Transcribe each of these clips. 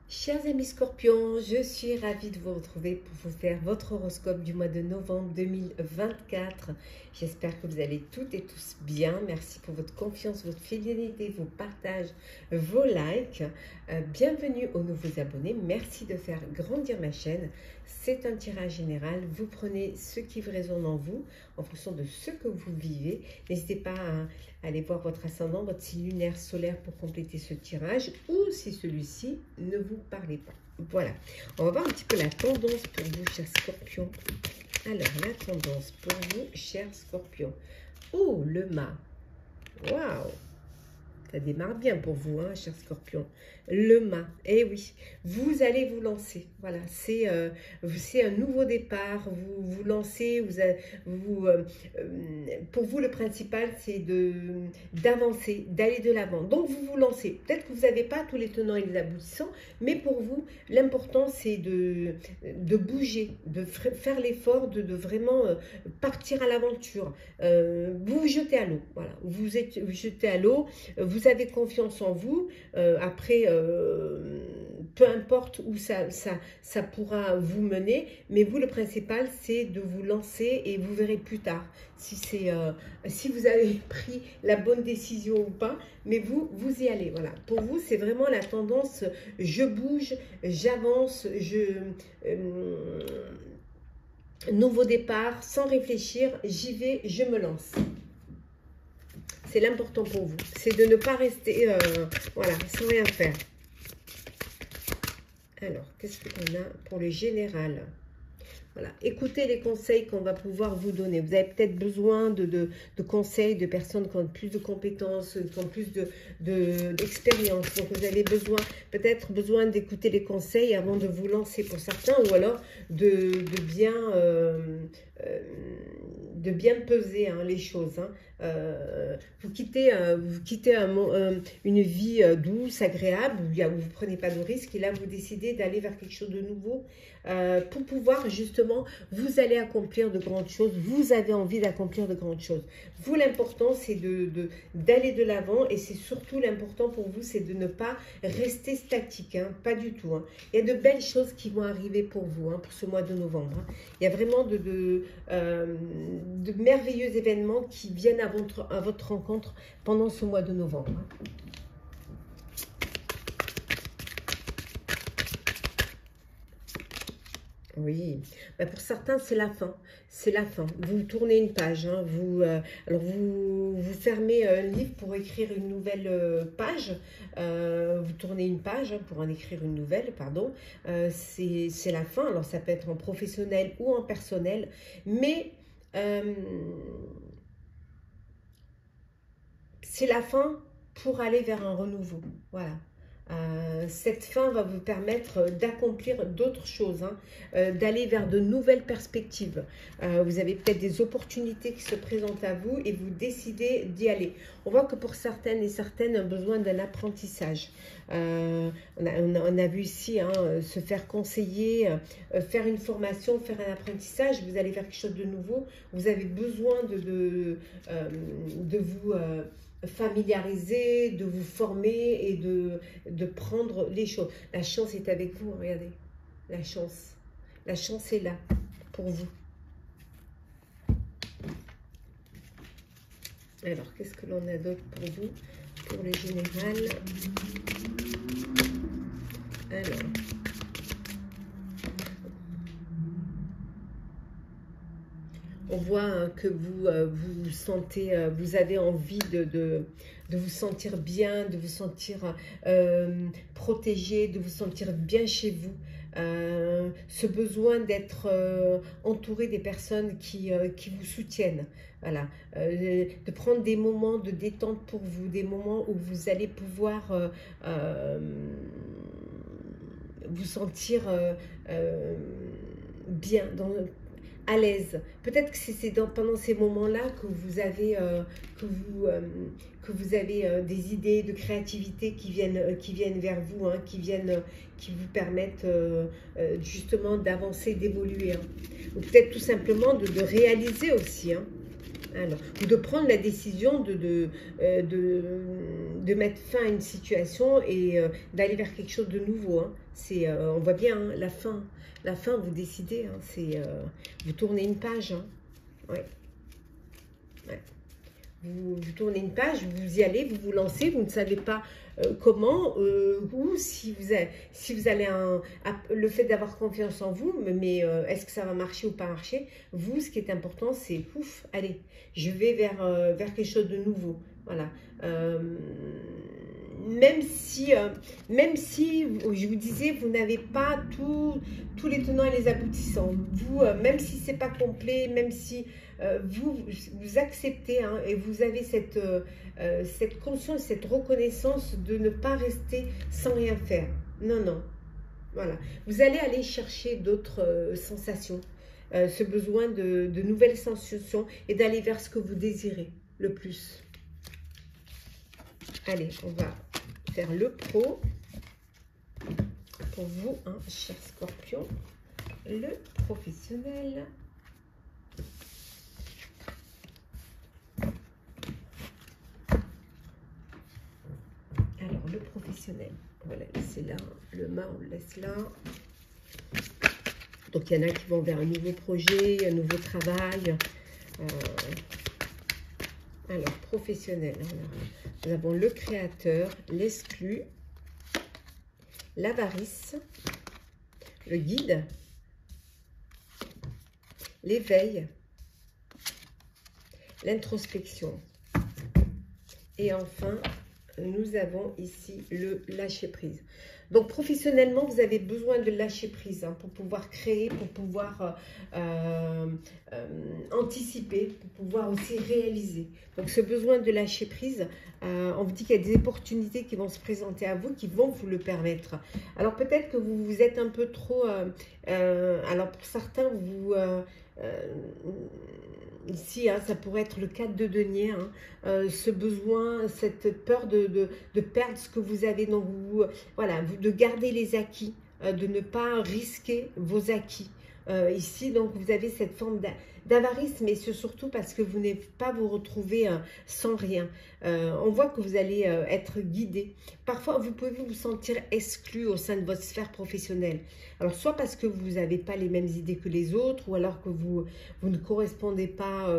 Chers amis scorpions, je suis ravie de vous retrouver pour vous faire votre horoscope du mois de novembre 2024. J'espère que vous allez toutes et tous bien. Merci pour votre confiance, votre fidélité, vos partages, vos likes. Bienvenue aux nouveaux abonnés. Merci de faire grandir ma chaîne. C'est un tirage général. Vous prenez ce qui vous résonne en vous, en fonction de ce que vous vivez. N'hésitez pas à aller voir votre ascendant, votre signe lunaire solaire pour compléter ce tirage, ou si celui-ci ne vous parlez pas. Voilà, on va voir un petit peu la tendance pour vous, chers scorpions. Alors, la tendance pour vous, chers scorpions. Oh, le mât. Waouh! Ça démarre bien pour vous, hein, chers scorpions. Le mât, eh oui, vous allez vous lancer. Voilà, c'est un nouveau départ. Vous vous lancez, pour vous, le principal, c'est d'avancer, d'aller de l'avant. Donc, vous vous lancez. Peut-être que vous n'avez pas tous les tenants et les aboutissants, mais pour vous, l'important, c'est de bouger, de faire l'effort, de vraiment partir à l'aventure. Vous vous jetez à l'eau. Voilà, vous jetez à l'eau. Vous avez confiance en vous. Après, peu importe où ça pourra vous mener, mais vous, le principal, c'est de vous lancer et vous verrez plus tard si vous avez pris la bonne décision ou pas, mais vous y allez. Voilà. Pour vous, c'est vraiment la tendance, je bouge, j'avance, nouveau départ, sans réfléchir, j'y vais, je me lance. C'est l'important pour vous, c'est de ne pas rester voilà, sans rien faire. Alors, qu'est-ce qu'on a pour le général? Voilà, écoutez les conseils qu'on va pouvoir vous donner. Vous avez peut-être besoin de conseils de personnes qui ont plus de compétences, qui ont plus d'expérience. Donc, vous avez peut-être besoin d'écouter les conseils avant de vous lancer pour certains, ou alors de bien peser les choses. Vous quittez une vie douce, agréable, où vous ne prenez pas de risques, et là, vous décidez d'aller vers quelque chose de nouveau pour pouvoir, justement, vous allez accomplir de grandes choses. Vous avez envie d'accomplir de grandes choses. Vous, l'important, c'est d'aller de l'avant, et c'est surtout l'important pour vous, c'est de ne pas rester statique, pas du tout. Il y a de belles choses qui vont arriver pour vous, pour ce mois de novembre. Il y a vraiment de merveilleux événements qui viennent à votre rencontre pendant ce mois de novembre. Oui, pour certains, c'est la fin. C'est la fin. Vous tournez une page. Alors, vous fermez un livre pour écrire une nouvelle page. Vous tournez une page pour en écrire une nouvelle, pardon. C'est la fin. Alors, ça peut être en professionnel ou en personnel. Mais c'est la fin pour aller vers un renouveau. Voilà. Cette fin va vous permettre d'accomplir d'autres choses, d'aller vers de nouvelles perspectives. Vous avez peut-être des opportunités qui se présentent à vous et vous décidez d'y aller. On voit que pour certaines et certaines ont besoin d'un apprentissage. On a vu ici se faire conseiller, faire une formation, faire un apprentissage. Vous allez faire quelque chose de nouveau. Vous avez besoin de vous familiariser, de vous former et de prendre les choses. La chance est avec vous, regardez. La chance est là pour vous. Alors, qu'est-ce que l'on a d'autre pour vous, pour le général? Alors, on voit que vous sentez, vous avez envie de vous sentir bien, de vous sentir protégé, de vous sentir bien chez vous. Ce besoin d'être entouré des personnes qui vous soutiennent. Voilà, de prendre des moments de détente pour vous, des moments où vous allez pouvoir vous sentir bien, à l'aise. Peut-être que c'est pendant ces moments-là que vous avez, des idées de créativité qui viennent vers vous, qui vous permettent justement d'avancer, d'évoluer. Ou peut-être tout simplement de réaliser aussi. Alors, ou de prendre la décision de mettre fin à une situation et d'aller vers quelque chose de nouveau. Hein. On voit bien hein, la fin. La fin, vous décidez. Hein, vous tournez une page. Hein. Ouais. Ouais. Vous tournez une page, vous y allez, vous vous lancez, vous ne savez pas comment, ou si vous allez le fait d'avoir confiance en vous, mais est-ce que ça va marcher ou pas marcher? Vous, ce qui est important, c'est ouf, allez, je vais vers quelque chose de nouveau. Voilà. Même si, je vous disais, vous n'avez pas tous les tenants et les aboutissants. Vous, même si c'est pas complet, même si vous acceptez hein, et vous avez cette conscience, cette reconnaissance de ne pas rester sans rien faire. Non, non. Voilà. Vous allez aller chercher d'autres sensations, ce besoin de nouvelles sensations et d'aller vers ce que vous désirez le plus. Allez, on va faire le pro pour vous, hein, cher Scorpion, le professionnel. Alors, le professionnel, on va la laisser là, le mât, on le laisse là. Donc, il y en a qui vont vers un nouveau projet, un nouveau travail. Alors, professionnel, alors, nous avons le créateur, l'exclu, l'avarice, le guide, l'éveil, l'introspection. Et enfin, nous avons ici le lâcher-prise. Donc, professionnellement, vous avez besoin de lâcher prise hein, pour pouvoir créer, pour pouvoir anticiper, pour pouvoir aussi réaliser. Donc, ce besoin de lâcher prise, on vous dit qu'il y a des opportunités qui vont se présenter à vous, qui vont vous le permettre. Alors, peut-être que vous êtes un peu trop... alors, pour certains, ici, hein, ça pourrait être le 4 de denier, hein, ce besoin, cette peur de perdre ce que vous avez. Donc, voilà, de garder les acquis, de ne pas risquer vos acquis. Ici, donc, vous avez cette forme d'avarice, mais c'est surtout parce que vous n'êtes pas vous retrouver sans rien. On voit que vous allez être guidé. Parfois, vous pouvez vous sentir exclu au sein de votre sphère professionnelle. Alors, soit parce que vous n'avez pas les mêmes idées que les autres, ou alors que vous ne correspondez pas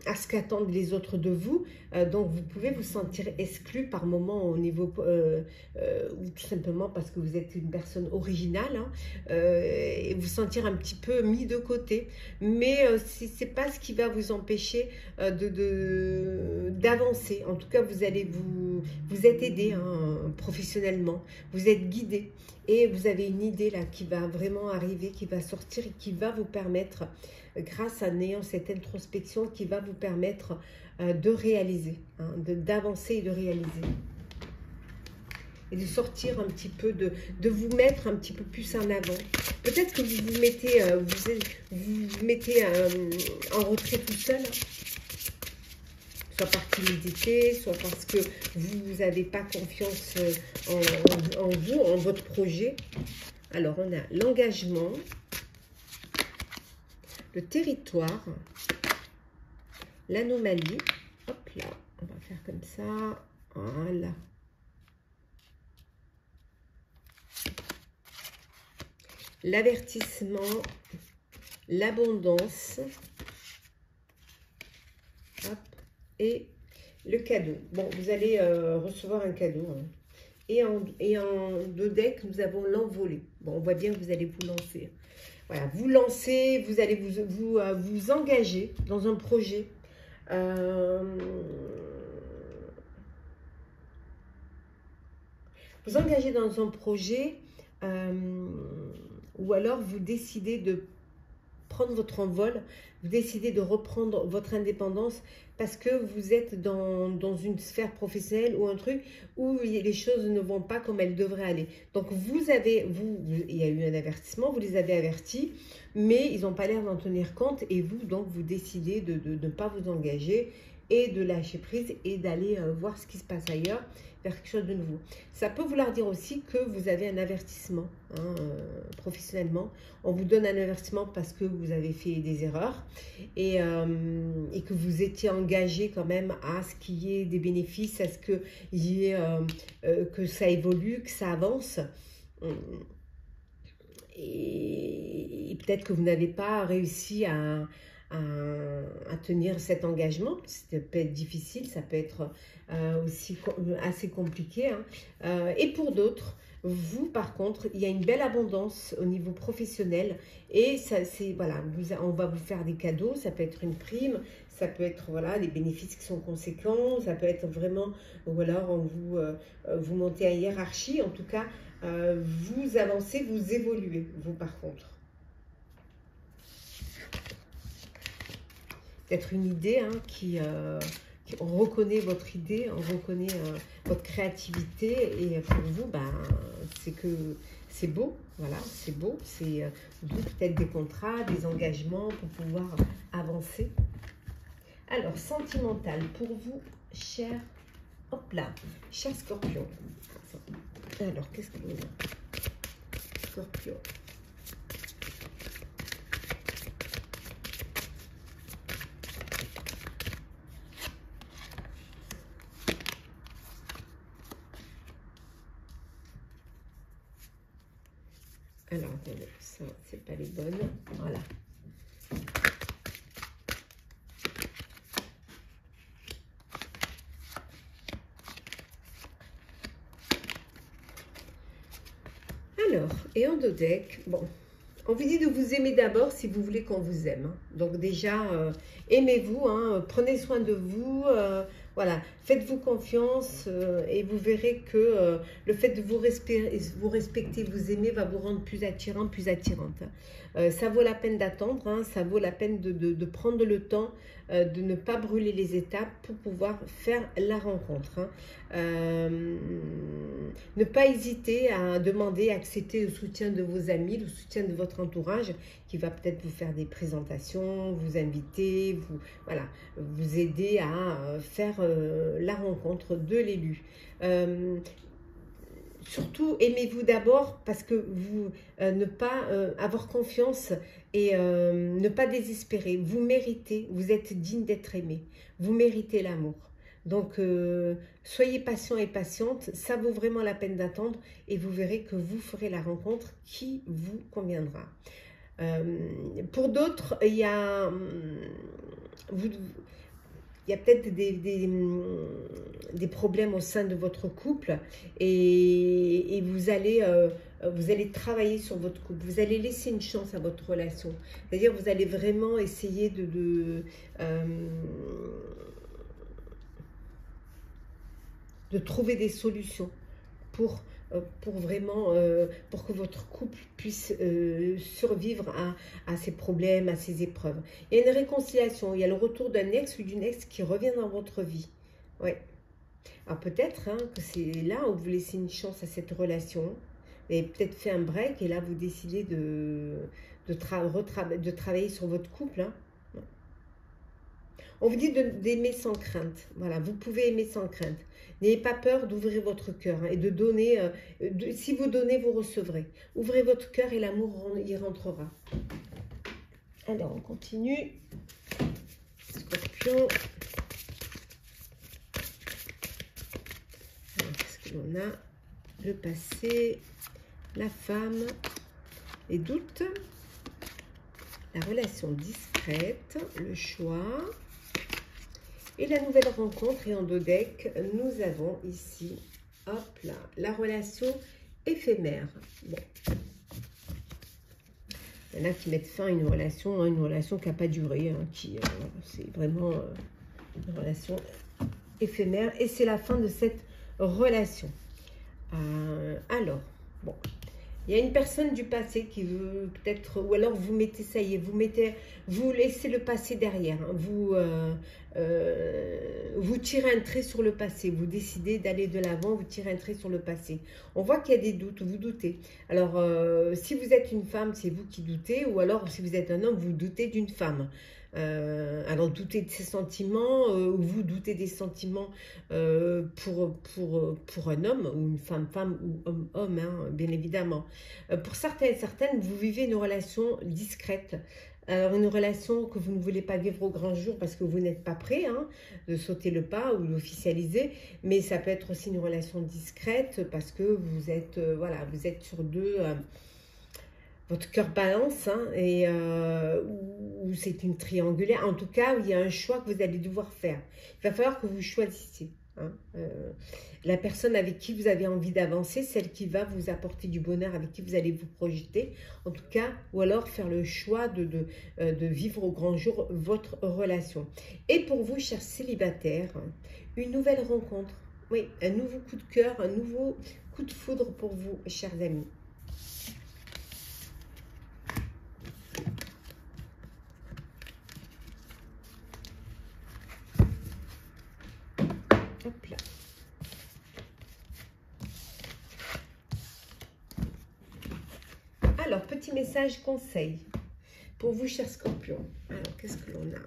à ce qu'attendent les autres de vous. Donc, vous pouvez vous sentir exclu par moment au niveau, ou tout simplement parce que vous êtes une personne originale, hein, et vous sentir un petit peu mis de côté. Mais ce n'est pas ce qui va vous empêcher d'avancer. En tout cas, vous allez vous êtes aidé hein, professionnellement, vous êtes guidé. Et vous avez une idée là qui va vraiment arriver, qui va sortir et qui va vous permettre, grâce à ayant cette introspection, qui va vous permettre de réaliser, hein, d'avancer et de réaliser. Et de sortir un petit peu, de vous mettre un petit peu plus en avant. Peut-être que vous vous mettez, en retrait tout seul, hein. Soit par timidité, soit parce que vous n'avez pas confiance en vous, en votre projet. Alors, on a l'engagement, le territoire, l'anomalie. Hop là, on va faire comme ça. Voilà. L'avertissement, l'abondance. Hop. Et le cadeau. Bon, vous allez recevoir un cadeau. Hein. Et en deux decks, nous avons l'envolée. Bon, on voit bien que vous allez vous lancer. Voilà, vous lancez, vous allez vous engager dans un projet. Vous engagez dans un projet ou alors vous décidez de prendre votre envol, vous décidez de reprendre votre indépendance parce que vous êtes dans une sphère professionnelle ou un truc où les choses ne vont pas comme elles devraient aller. Donc, il y a eu un avertissement, vous les avez avertis, mais ils n'ont pas l'air d'en tenir compte et vous, donc, vous décidez de ne pas vous engager et de lâcher prise et d'aller voir ce qui se passe ailleurs, vers quelque chose de nouveau. Ça peut vouloir dire aussi que vous avez un avertissement professionnellement. On vous donne un avertissement parce que vous avez fait des erreurs et que vous étiez engagé quand même à ce qu'il y ait des bénéfices, à ce qu'il y ait, que ça évolue, que ça avance. Et peut-être que vous n'avez pas réussi à tenir cet engagement. Ça peut être difficile, ça peut être aussi assez compliqué. Et pour d'autres, vous, par contre, il y a une belle abondance au niveau professionnel et ça, voilà, on va vous faire des cadeaux, ça peut être une prime, ça peut être voilà, des bénéfices qui sont conséquents, ça peut être vraiment, ou alors vous montez à hiérarchie, en tout cas, vous avancez, vous évoluez, vous par contre. Peut-être une idée on reconnaît votre idée, on reconnaît votre créativité et pour vous, c'est que c'est beau, voilà, c'est beau, c'est d'où peut-être des contrats, des engagements pour pouvoir avancer. Alors, sentimental, pour vous, cher, hop là, cher Scorpion. Alors, qu'est-ce que vous a Scorpion. Alors, attendez, ça, c'est pas les bonnes. Voilà. Alors, et en dos deck, bon, on vous dit de vous aimer d'abord si vous voulez qu'on vous aime. Donc déjà, aimez-vous, prenez soin de vous, voilà, faites-vous confiance et vous verrez que le fait de vous respecter, vous aimer va vous rendre plus attirant, plus attirante. Ça vaut la peine d'attendre, ça vaut la peine de prendre le temps, de ne pas brûler les étapes pour pouvoir faire la rencontre. Ne pas hésiter à demander, accepter le soutien de vos amis, le soutien de votre entourage qui va peut-être vous faire des présentations, vous inviter, voilà, vous aider à faire la rencontre de l'élu. Surtout, aimez-vous d'abord parce que vous ne pas avoir confiance et ne pas désespérer. Vous méritez, vous êtes digne d'être aimé. Vous méritez l'amour. Donc, soyez patient et patiente. Ça vaut vraiment la peine d'attendre et vous verrez que vous ferez la rencontre qui vous conviendra. Pour d'autres, il y a peut-être des problèmes au sein de votre couple et vous allez travailler sur votre couple. Vous allez laisser une chance à votre relation. C'est-à-dire vous allez vraiment essayer de trouver des solutions pour vraiment, pour que votre couple puisse survivre à ces problèmes, à ces épreuves. Il y a une réconciliation, il y a le retour d'un ex ou d'une ex qui revient dans votre vie. Ouais. Alors peut-être que c'est là où vous laissez une chance à cette relation. Vous avez peut-être fait un break et là vous décidez de travailler sur votre couple. On vous dit d'aimer sans crainte. Voilà, vous pouvez aimer sans crainte. N'ayez pas peur d'ouvrir votre cœur et de donner. Si vous donnez, vous recevrez. Ouvrez votre cœur et l'amour y rentrera. Alors, on continue. Scorpion. Qu'est-ce que l'on a? Le passé, la femme, les doutes, la relation discrète, le choix. Et la nouvelle rencontre, et en dos deck, nous avons ici, hop là, la relation éphémère. Bon. Il y en a qui mettent fin à une relation qui n'a pas duré, c'est vraiment une relation éphémère. Et c'est la fin de cette relation. Alors, bon. Il y a une personne du passé qui veut peut-être, ou alors vous mettez, ça y est, vous laissez le passé derrière. Vous tirez un trait sur le passé. Vous décidez d'aller de l'avant, vous tirez un trait sur le passé. On voit qu'il y a des doutes, vous doutez. Alors, si vous êtes une femme, c'est vous qui doutez, ou alors si vous êtes un homme, vous doutez d'une femme. Alors, douter de ses sentiments, vous doutez des sentiments pour un homme, ou une femme, ou homme, hein, bien évidemment. Pour certains et certaines, vous vivez une relation discrète. Alors, une relation que vous ne voulez pas vivre au grand jour parce que vous n'êtes pas prêt, hein, de sauter le pas ou d'officialiser, mais ça peut être aussi une relation discrète parce que vous êtes, voilà, vous êtes sur deux, votre cœur balance, hein, et ou c'est une triangulaire, en tout cas, où il y a un choix que vous allez devoir faire. Il va falloir que vous choisissiez. Hein, la personne avec qui vous avez envie d'avancer, celle qui va vous apporter du bonheur, avec qui vous allez vous projeter, en tout cas, ou alors faire le choix de vivre au grand jour votre relation. Et pour vous, chers célibataires, une nouvelle rencontre, oui, un nouveau coup de cœur, un nouveau coup de foudre pour vous, chers amis. Hop là. Alors, petit message conseil pour vous, chers scorpions. Alors, qu'est-ce que l'on a?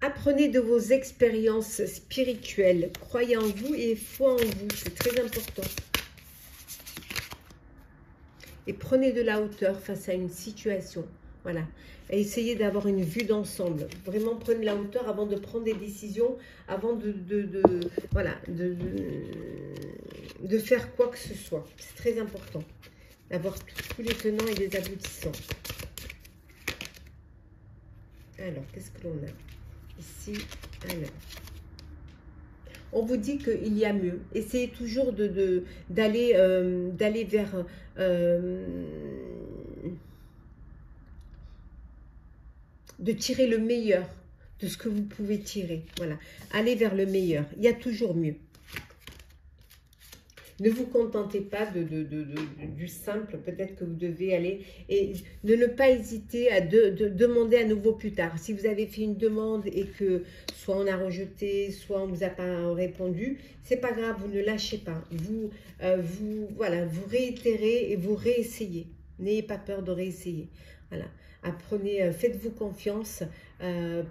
Apprenez de vos expériences spirituelles. Croyez en vous et foi en vous. C'est très important. Et prenez de la hauteur face à une situation. Voilà. Et essayez d'avoir une vue d'ensemble. Vraiment, prenez la hauteur avant de prendre des décisions, avant voilà, de faire quoi que ce soit. C'est très important d'avoir tous les tenants et les aboutissants. Alors, qu'est-ce que l'on a ici? Alors, on vous dit qu'il y a mieux. Essayez toujours d'aller vers... de tirer le meilleur de ce que vous pouvez tirer. Voilà. Allez vers le meilleur. Il y a toujours mieux. Ne vous contentez pas du simple. Peut-être que vous devez aller et de ne pas hésiter à demander à nouveau plus tard. Si vous avez fait une demande et que soit on a rejeté, soit on ne vous a pas répondu, c'est pas grave, vous ne lâchez pas. Voilà, vous réitérez et vous réessayez. N'ayez pas peur de réessayer. Voilà. Apprenez, faites-vous confiance,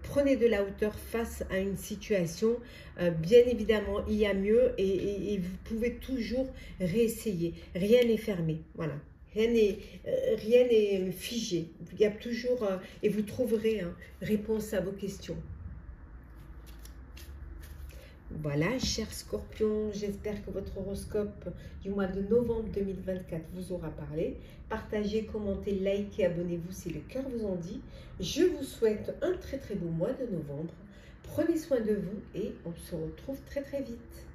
prenez de la hauteur face à une situation. Bien évidemment, il y a mieux et vous pouvez toujours réessayer. Rien n'est fermé, voilà. Rien n'est figé. Il y a toujours, et vous trouverez réponse à vos questions. Voilà, chers scorpions, j'espère que votre horoscope du mois de novembre 2024 vous aura parlé. Partagez, commentez, likez, abonnez-vous si le cœur vous en dit. Je vous souhaite un très très beau mois de novembre. Prenez soin de vous et on se retrouve très très vite.